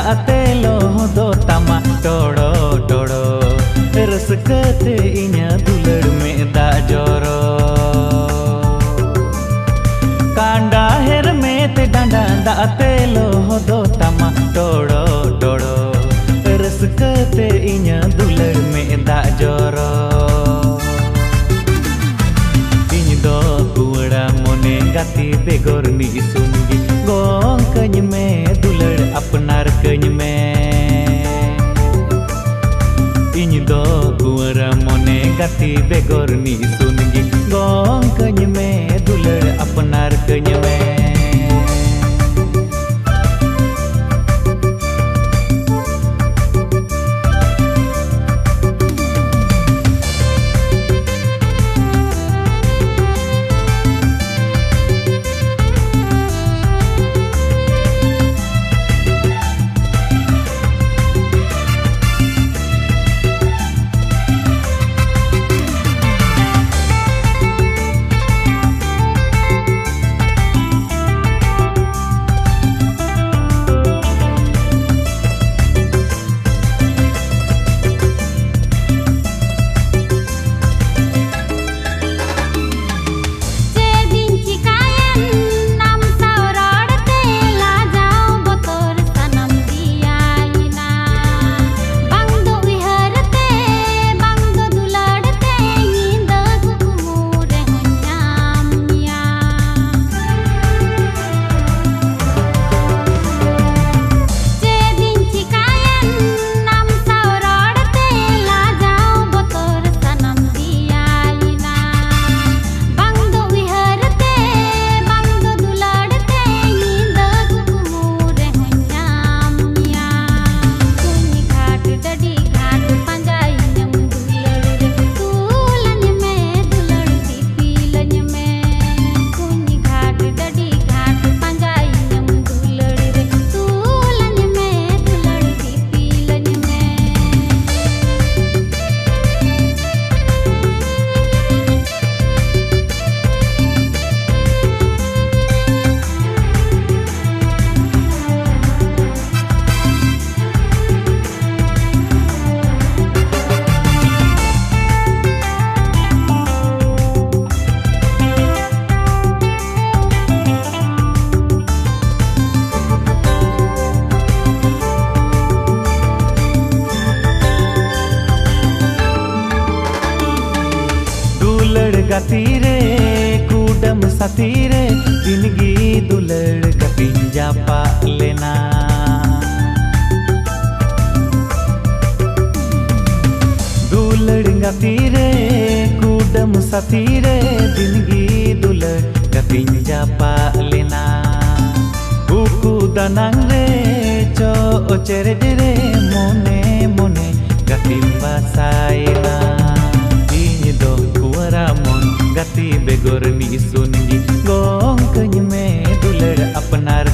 दाते लो तमा टोड़ो टोड़ो रसकते इन्या दुलड़ में दा जोरो कांडा हेर में ते डांडा दाते लो तमा टोड़ो टोड़ो रसकते इन्या दुलड़ में दा जोरो इन दो कुड़ा मोने गाती बेगोर नी सुनगी गोंग कኝ में दुलड़ अपनार कኝ में इन दो कुड़ा मोने गाती बेगोर नी सुनगी गोंग कኝ में दुलड़ अपनार कኝ में तीरे कूडम सतीरे जिंदगी दुलड़ गपिंजा पा लेना दुलड़ गतीरे कूडम सतीरे जिंदगी दुलड़ गपिंजा पा लेना उकू दनांग रे चो ओचेरे रे मोने मोने गपिंबा साइना दो कुआरा मोन गाती बेगोर नी सुनगी गोंग कኝ में दुलड़ अपनार